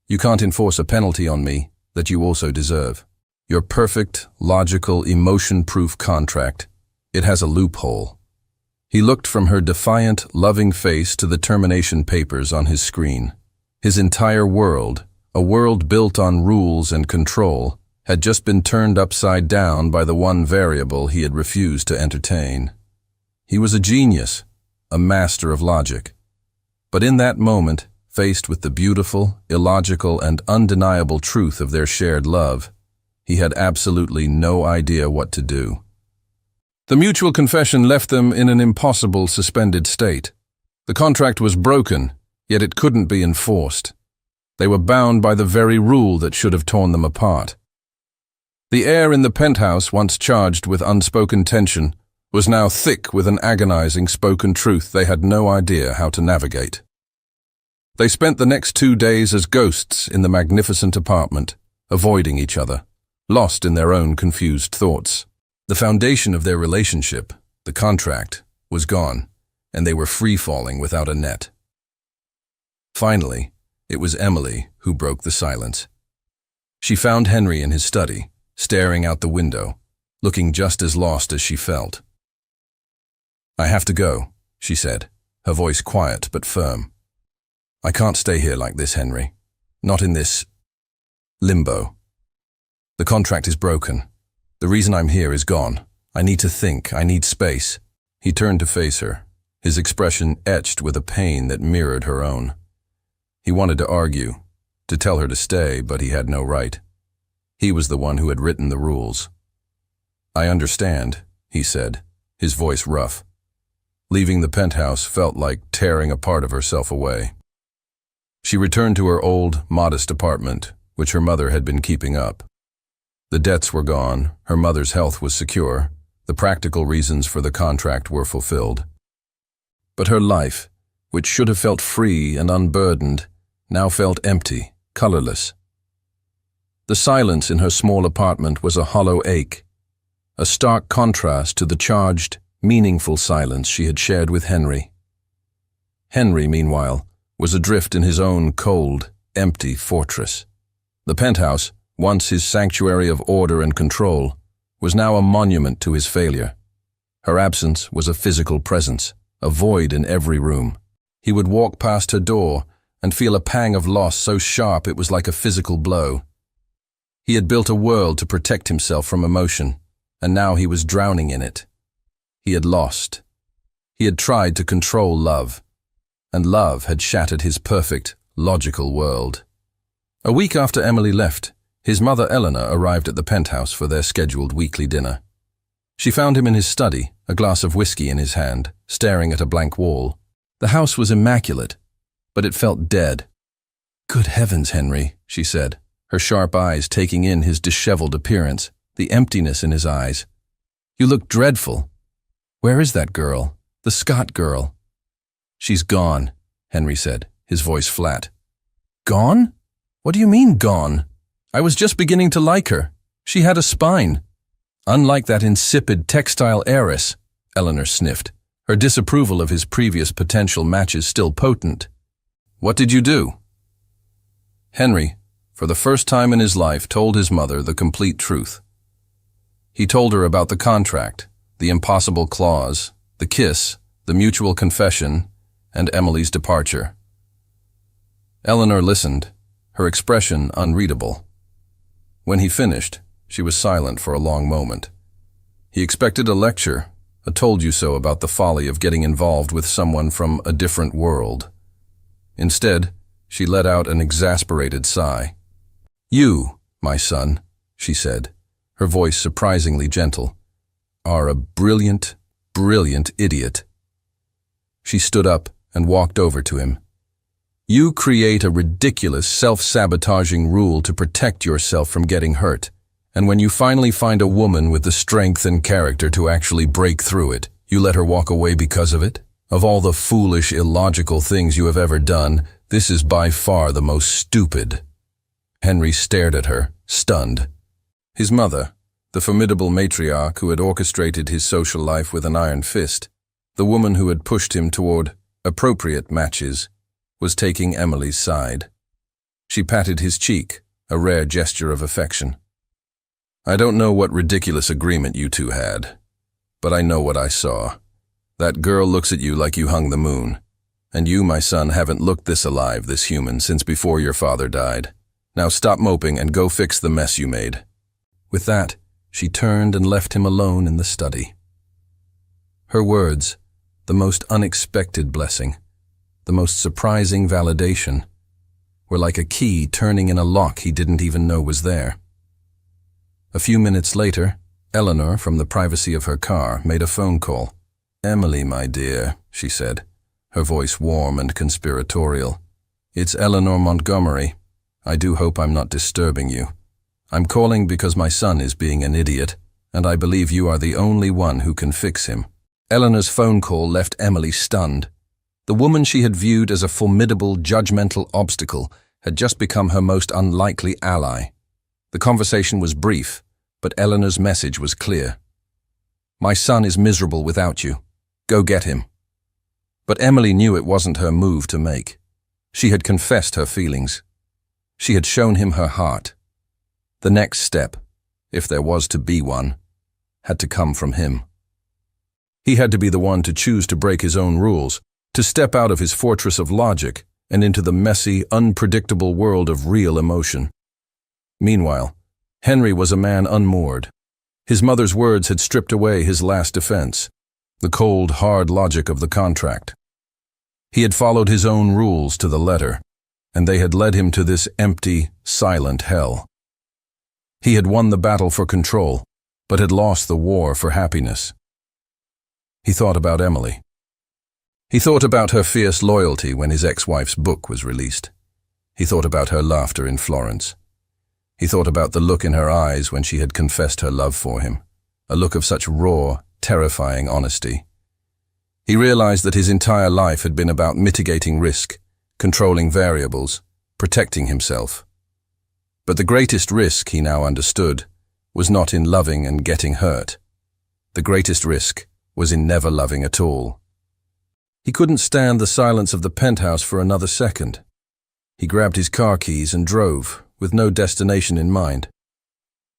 S1: You can't enforce a penalty on me that you also deserve. Your perfect, logical, emotion-proof contract, it has a loophole." He looked from her defiant, loving face to the termination papers on his screen. His entire world, a world built on rules and control, had just been turned upside down by the one variable he had refused to entertain. He was a genius, a master of logic. But in that moment, faced with the beautiful, illogical, and undeniable truth of their shared love, he had absolutely no idea what to do. The mutual confession left them in an impossible suspended state. The contract was broken, yet it couldn't be enforced. They were bound by the very rule that should have torn them apart. The air in the penthouse, once charged with unspoken tension, was now thick with an agonizing spoken truth they had no idea how to navigate. They spent the next 2 days as ghosts in the magnificent apartment, avoiding each other, lost in their own confused thoughts. The foundation of their relationship, the contract, was gone, and they were free-falling without a net. Finally, it was Emily who broke the silence. She found Henry in his study, staring out the window, looking just as lost as she felt. "I have to go," she said, her voice quiet but firm. "I can't stay here like this, Henry. Not in this limbo. The contract is broken. The reason I'm here is gone. I need to think. I need space." He turned to face her, his expression etched with a pain that mirrored her own. He wanted to argue, to tell her to stay, but he had no right. He was the one who had written the rules. "I understand," he said, his voice rough. Leaving the penthouse felt like tearing a part of herself away. She returned to her old, modest apartment, which her mother had been keeping up. The debts were gone, her mother's health was secure, the practical reasons for the contract were fulfilled. But her life, which should have felt free and unburdened, now felt empty, colorless. The silence in her small apartment was a hollow ache, a stark contrast to the charged, meaningful silence she had shared with Henry. Henry, meanwhile, was adrift in his own cold, empty fortress. The penthouse, once his sanctuary of order and control, was now a monument to his failure. Her absence was a physical presence, a void in every room. He would walk past her door and feel a pang of loss so sharp it was like a physical blow. He had built a world to protect himself from emotion, and now he was drowning in it. He had lost. He had tried to control love, and love had shattered his perfect, logical world. A week after Emily left, his mother Eleanor arrived at the penthouse for their scheduled weekly dinner. She found him in his study, a glass of whiskey in his hand, staring at a blank wall. The house was immaculate, but it felt dead. "Good heavens, Henry," she said, her sharp eyes taking in his disheveled appearance, the emptiness in his eyes. "You look dreadful. Where is that girl, the Scott girl?" "She's gone," Henry said, his voice flat, Gone? What do you mean, gone? I was just beginning to like her. She had a spine. Unlike that insipid textile heiress, Eleanor sniffed, her disapproval of his previous potential matches still potent. What did you do? Henry, for the first time in his life, told his mother the complete truth. He told her about the contract, the impossible clause, the kiss, the mutual confession, and Emily's departure. Eleanor listened, her expression unreadable. When he finished, she was silent for a long moment. He expected a lecture, a told-you-so about the folly of getting involved with someone from a different world. Instead, she let out an exasperated sigh. You, my son, she said, her voice surprisingly gentle, are a brilliant, brilliant idiot. She stood up and walked over to him. You create a ridiculous, self-sabotaging rule to protect yourself from getting hurt, and when you finally find a woman with the strength and character to actually break through it, you let her walk away because of it? Of all the foolish, illogical things you have ever done, this is by far the most stupid. Henry stared at her, stunned. His mother, the formidable matriarch who had orchestrated his social life with an iron fist, the woman who had pushed him toward appropriate matches, was taking Emily's side. She patted his cheek, a rare gesture of affection. I don't know what ridiculous agreement you two had, but I know what I saw. That girl looks at you like you hung the moon, and you, my son, haven't looked this alive, this human, since before your father died. Now stop moping and go fix the mess you made. With that, she turned and left him alone in the study. Her words, the most unexpected blessing, the most surprising validation, were like a key turning in a lock he didn't even know was there. A few minutes later, Eleanor, from the privacy of her car, made a phone call. Emily, my dear, she said, her voice warm and conspiratorial. It's Eleanor Montgomery. I do hope I'm not disturbing you. I'm calling because my son is being an idiot, and I believe you are the only one who can fix him. Eleanor's phone call left Emily stunned. The woman she had viewed as a formidable, judgmental obstacle had just become her most unlikely ally. The conversation was brief, but Eleanor's message was clear. My son is miserable without you. Go get him. But Emily knew it wasn't her move to make. She had confessed her feelings. She had shown him her heart. The next step, if there was to be one, had to come from him. He had to be the one to choose to break his own rules, to step out of his fortress of logic and into the messy, unpredictable world of real emotion. Meanwhile, Henry was a man unmoored. His mother's words had stripped away his last defense, the cold, hard logic of the contract. He had followed his own rules to the letter, and they had led him to this empty, silent hell. He had won the battle for control, but had lost the war for happiness. He thought about Emily. He thought about her fierce loyalty when his ex-wife's book was released. He thought about her laughter in Florence. He thought about the look in her eyes when she had confessed her love for him, a look of such raw, terrifying honesty. He realized that his entire life had been about mitigating risk, controlling variables, protecting himself. But the greatest risk, he now understood, was not in loving and getting hurt. The greatest risk was in never loving at all. He couldn't stand the silence of the penthouse for another second. He grabbed his car keys and drove, with no destination in mind.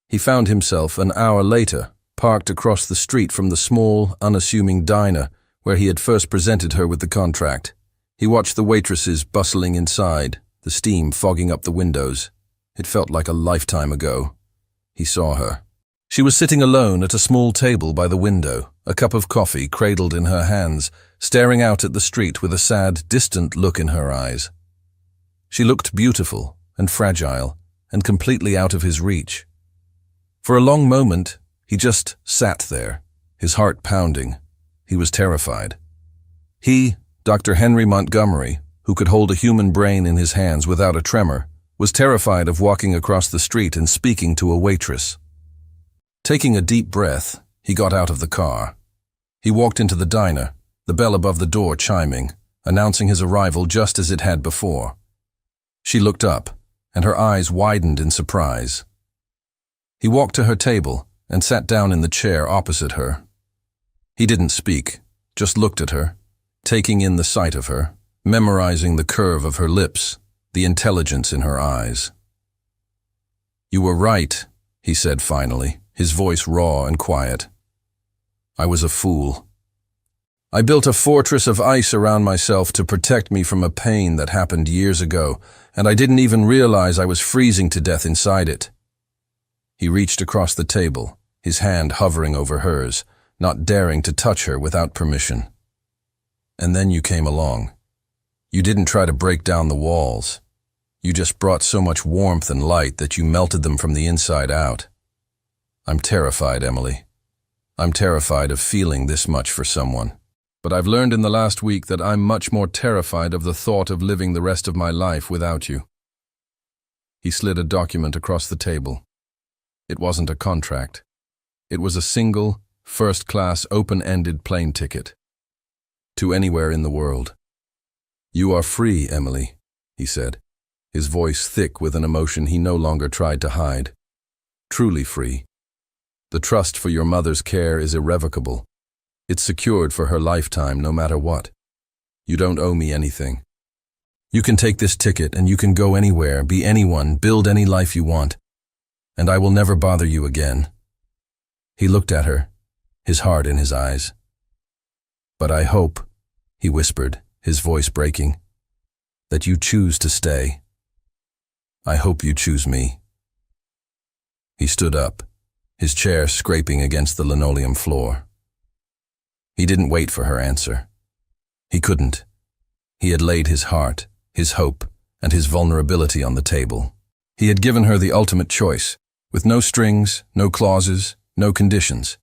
S1: He found himself an hour later, parked across the street from the small, unassuming diner where he had first presented her with the contract. He watched the waitresses bustling inside, the steam fogging up the windows. It felt like a lifetime ago. He saw her. She was sitting alone at a small table by the window, a cup of coffee cradled in her hands, staring out at the street with a sad, distant look in her eyes. She looked beautiful and fragile and completely out of his reach. For a long moment, he just sat there, his heart pounding. He was terrified. He, Dr. Henry Montgomery, who could hold a human brain in his hands without a tremor, was terrified of walking across the street and speaking to a waitress. Taking a deep breath, he got out of the car. He walked into the diner, the bell above the door chiming, announcing his arrival just as it had before. She looked up, and her eyes widened in surprise. He walked to her table and sat down in the chair opposite her. He didn't speak, just looked at her, taking in the sight of her, memorizing the curve of her lips, the intelligence in her eyes. "You were right," he said finally, his voice raw and quiet. "I was a fool. I built a fortress of ice around myself to protect me from a pain that happened years ago, and I didn't even realize I was freezing to death inside it." He reached across the table, his hand hovering over hers, not daring to touch her without permission. "And then you came along. You didn't try to break down the walls. You just brought so much warmth and light that you melted them from the inside out. I'm terrified, Emily. I'm terrified of feeling this much for someone. But I've learned in the last week that I'm much more terrified of the thought of living the rest of my life without you." He slid a document across the table. It wasn't a contract. It was a single, first-class, open-ended plane ticket. To anywhere in the world. "You are free, Emily," he said, his voice thick with an emotion he no longer tried to hide. "Truly free. The trust for your mother's care is irrevocable. It's secured for her lifetime no matter what. You don't owe me anything. You can take this ticket and you can go anywhere, be anyone, build any life you want. And I will never bother you again." He looked at her, his heart in his eyes. "But I hope," he whispered, his voice breaking, "that you choose to stay. I hope you choose me." He stood up, his chair scraping against the linoleum floor. He didn't wait for her answer. He couldn't. He had laid his heart, his hope, and his vulnerability on the table. He had given her the ultimate choice, with no strings, no clauses, no conditions.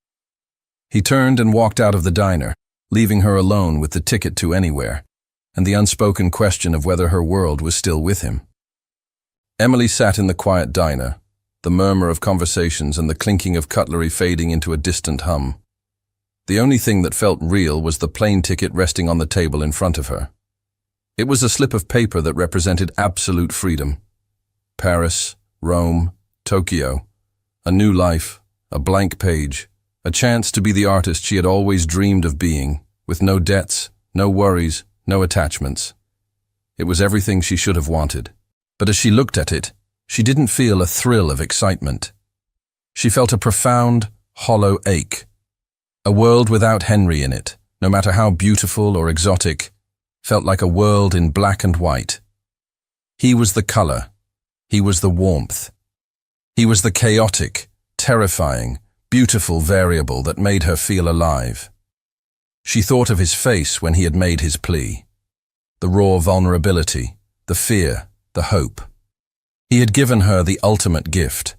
S1: He turned and walked out of the diner, leaving her alone with the ticket to anywhere, and the unspoken question of whether her world was still with him. Emily sat in the quiet diner, the murmur of conversations and the clinking of cutlery fading into a distant hum. The only thing that felt real was the plane ticket resting on the table in front of her. It was a slip of paper that represented absolute freedom. Paris, Rome, Tokyo, a new life, a blank page, a chance to be the artist she had always dreamed of being, with no debts, no worries, no attachments. It was everything she should have wanted. But as she looked at it, she didn't feel a thrill of excitement. She felt a profound, hollow ache. A world without Henry in it, no matter how beautiful or exotic, felt like a world in black and white. He was the color. He was the warmth. He was the chaotic, terrifying, beautiful variable that made her feel alive. She thought of his face when he had made his plea. The raw vulnerability, the fear, the hope. He had given her the ultimate gift,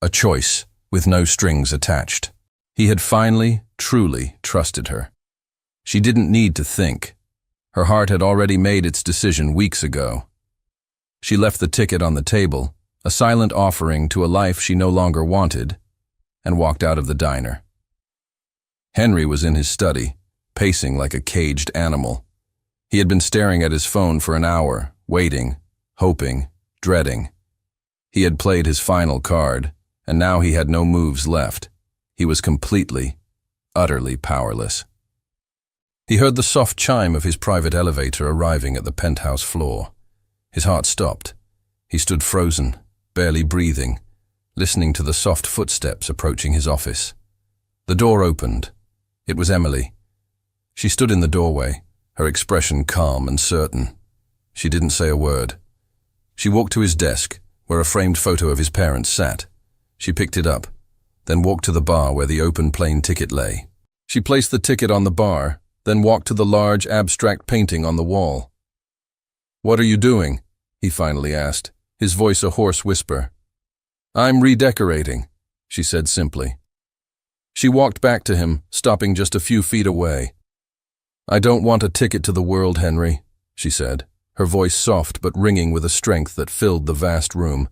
S1: a choice with no strings attached. He had finally, truly trusted her. She didn't need to think. Her heart had already made its decision weeks ago. She left the ticket on the table, a silent offering to a life she no longer wanted, and walked out of the diner. Henry was in his study, pacing like a caged animal. He had been staring at his phone for an hour, waiting, hoping, dreading. He had played his final card, and now he had no moves left. He was completely, utterly powerless. He heard the soft chime of his private elevator arriving at the penthouse floor. His heart stopped. He stood frozen, barely breathing, listening to the soft footsteps approaching his office. The door opened. It was Emily. She stood in the doorway, her expression calm and certain. She didn't say a word. She walked to his desk, where a framed photo of his parents sat. She picked it up, then walked to the bar where the open plane ticket lay. She placed the ticket on the bar, then walked to the large abstract painting on the wall. "What are you doing?" he finally asked, his voice a hoarse whisper. "I'm redecorating," she said simply. She walked back to him, stopping just a few feet away. "I don't want a ticket to the world, Henry," she said, her voice soft but ringing with a strength that filled the vast room.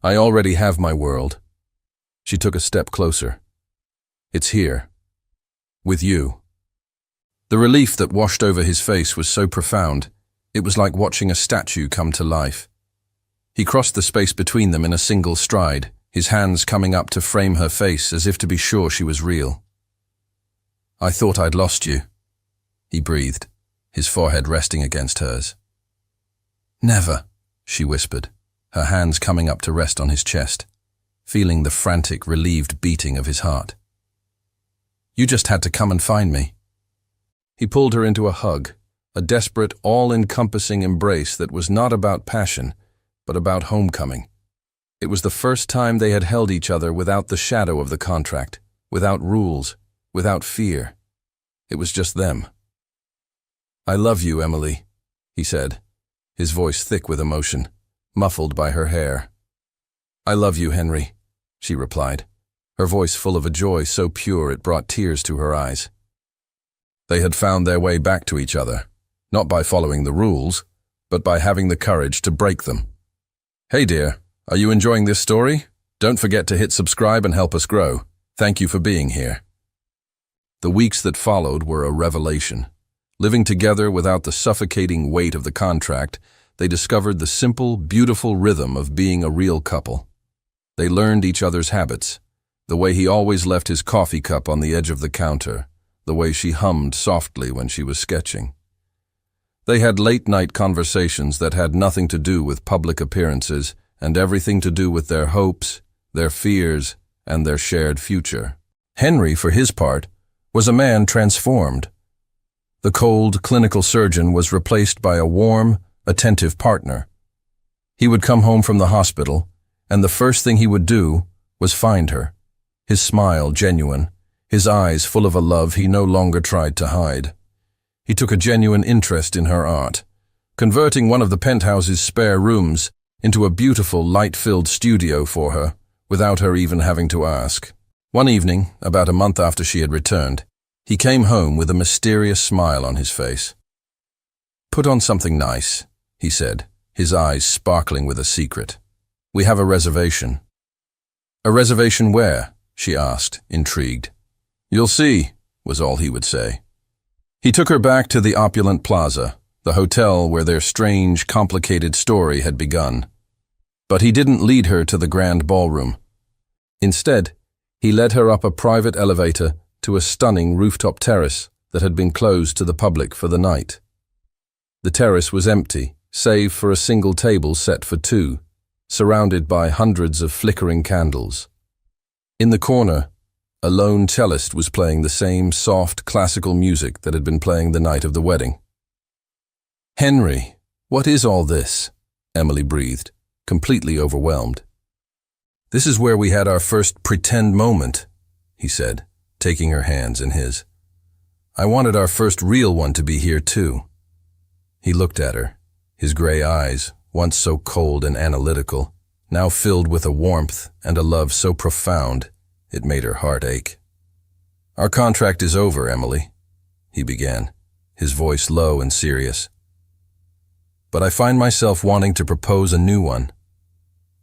S1: "I already have my world." She took a step closer. "It's here. With you." The relief that washed over his face was so profound, it was like watching a statue come to life. He crossed the space between them in a single stride, his hands coming up to frame her face as if to be sure she was real. "I thought I'd lost you," he breathed, his forehead resting against hers. "Never," she whispered, her hands coming up to rest on his chest, feeling the frantic, relieved beating of his heart. "You just had to come and find me." He pulled her into a hug, a desperate, all-encompassing embrace that was not about passion, but about homecoming. It was the first time they had held each other without the shadow of the contract, without rules, without fear. It was just them. "I love you, Emily," he said, his voice thick with emotion, muffled by her hair. "I love you, Henry," she replied, her voice full of a joy so pure it brought tears to her eyes. They had found their way back to each other, not by following the rules, but by having the courage to break them. Hey dear, are you enjoying this story? Don't forget to hit subscribe and help us grow. Thank you for being here. The weeks that followed were a revelation. Living together without the suffocating weight of the contract, they discovered the simple, beautiful rhythm of being a real couple. They learned each other's habits, the way he always left his coffee cup on the edge of the counter, the way she hummed softly when she was sketching. They had late-night conversations that had nothing to do with public appearances and everything to do with their hopes, their fears, and their shared future. Henry, for his part, was a man transformed. The cold, clinical surgeon was replaced by a warm, attentive partner. He would come home from the hospital, and the first thing he would do was find her, his smile genuine, his eyes full of a love he no longer tried to hide. He took a genuine interest in her art, converting one of the penthouse's spare rooms into a beautiful, light-filled studio for her, without her even having to ask. One evening, about a month after she had returned, he came home with a mysterious smile on his face. "Put on something nice," he said, his eyes sparkling with a secret. "We have a reservation." "A reservation where?" she asked, intrigued. "You'll see," was all he would say. He took her back to the opulent plaza, the hotel where their strange, complicated story had begun. But he didn't lead her to the grand ballroom. Instead, he led her up a private elevator to a stunning rooftop terrace that had been closed to the public for the night. The terrace was empty, save for a single table set for two, surrounded by hundreds of flickering candles. In the corner, a lone cellist was playing the same soft, classical music that had been playing the night of the wedding. "Henry, what is all this?" Emily breathed, completely overwhelmed. "This is where we had our first pretend moment," he said, taking her hands in his. "I wanted our first real one to be here too." He looked at her, his gray eyes, once so cold and analytical, now filled with a warmth and a love so profound it made her heart ache. "Our contract is over, Emily," he began, his voice low and serious. "But I find myself wanting to propose a new one,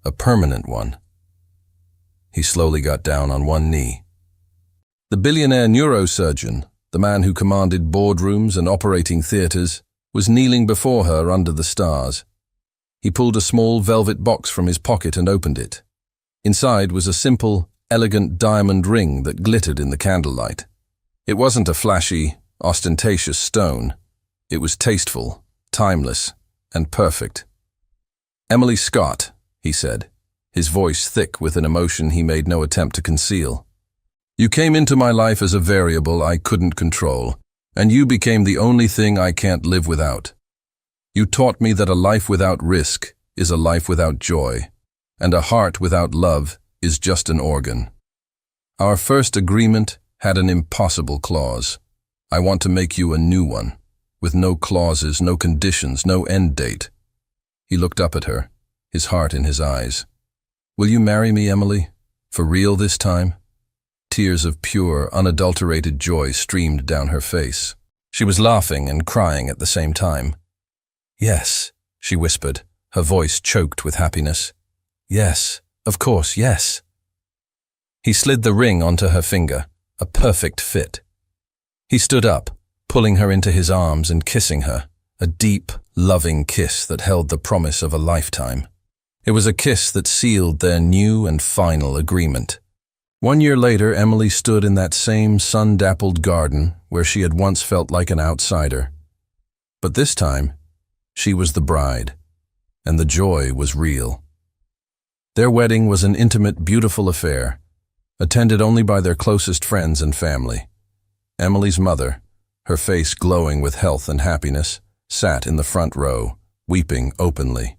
S1: a permanent one." He slowly got down on one knee. The billionaire neurosurgeon, the man who commanded boardrooms and operating theaters, was kneeling before her under the stars. He pulled a small velvet box from his pocket and opened it. Inside was a simple, elegant diamond ring that glittered in the candlelight. It wasn't a flashy, ostentatious stone. It was tasteful, timeless, and perfect. "Emily Scott," he said, his voice thick with an emotion he made no attempt to conceal. "You came into my life as a variable I couldn't control, and you became the only thing I can't live without. You taught me that a life without risk is a life without joy, and a heart without love is just an organ. Our first agreement had an impossible clause. I want to make you a new one, with no clauses, no conditions, no end date." He looked up at her, his heart in his eyes. "Will you marry me, Emily? For real this time?" Tears of pure, unadulterated joy streamed down her face. She was laughing and crying at the same time. "Yes," she whispered, her voice choked with happiness. "Yes, of course, yes." He slid the ring onto her finger, a perfect fit. He stood up, pulling her into his arms and kissing her, a deep, loving kiss that held the promise of a lifetime. It was a kiss that sealed their new and final agreement. 1 year later, Emily stood in that same sun-dappled garden where she had once felt like an outsider. But this time, she was the bride, and the joy was real. Their wedding was an intimate, beautiful affair, attended only by their closest friends and family. Emily's mother, her face glowing with health and happiness, sat in the front row, weeping openly.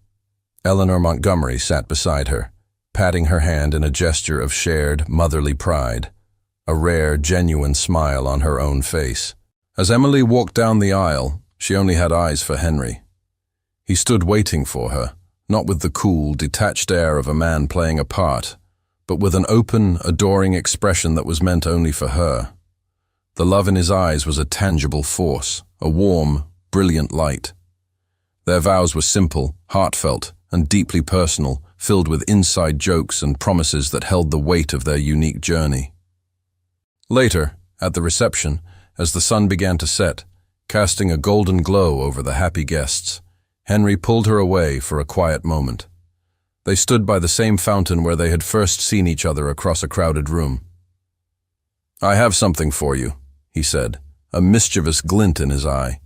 S1: Eleanor Montgomery sat beside her, patting her hand in a gesture of shared motherly pride, a rare, genuine smile on her own face. As Emily walked down the aisle, she only had eyes for Henry. He stood waiting for her, not with the cool, detached air of a man playing a part, but with an open, adoring expression that was meant only for her. The love in his eyes was a tangible force, a warm, brilliant light. Their vows were simple, heartfelt, and deeply personal, filled with inside jokes and promises that held the weight of their unique journey. Later, at the reception, as the sun began to set, casting a golden glow over the happy guests, Henry pulled her away for a quiet moment. They stood by the same fountain where they had first seen each other across a crowded room. "I have something for you," he said, a mischievous glint in his eye.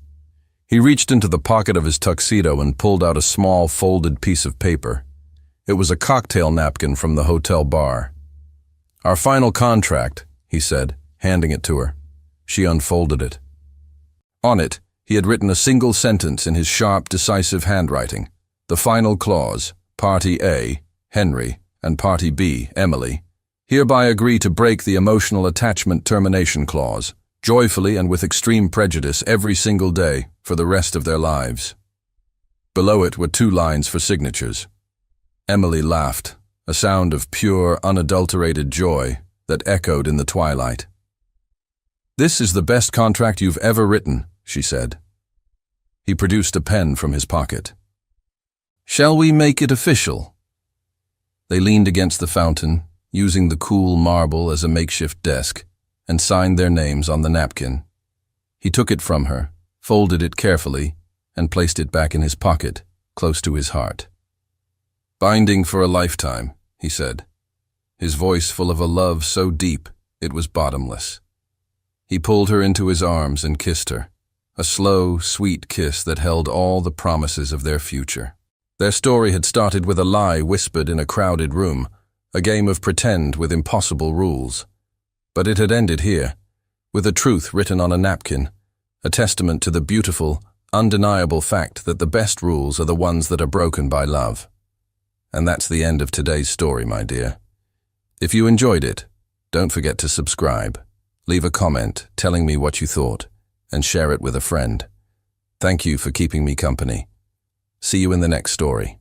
S1: He reached into the pocket of his tuxedo and pulled out a small, folded piece of paper. It was a cocktail napkin from the hotel bar. "Our final contract," he said, handing it to her. She unfolded it. On it, he had written a single sentence in his sharp, decisive handwriting. The final clause, Party A, Henry, and Party B, Emily, hereby agree to break the emotional attachment termination clause, joyfully and with extreme prejudice every single day for the rest of their lives. Below it were 2 lines for signatures. Emily laughed, a sound of pure, unadulterated joy that echoed in the twilight. "This is the best contract you've ever written," she said. He produced a pen from his pocket. "Shall we make it official?" They leaned against the fountain, using the cool marble as a makeshift desk, and signed their names on the napkin. He took it from her, folded it carefully, and placed it back in his pocket, close to his heart. "Binding for a lifetime," he said, his voice full of a love so deep it was bottomless. He pulled her into his arms and kissed her, a slow, sweet kiss that held all the promises of their future. Their story had started with a lie whispered in a crowded room, a game of pretend with impossible rules. But it had ended here, with a truth written on a napkin, a testament to the beautiful, undeniable fact that the best rules are the ones that are broken by love. And that's the end of today's story, my dear. If you enjoyed it, don't forget to subscribe, leave a comment telling me what you thought, and share it with a friend. Thank you for keeping me company. See you in the next story.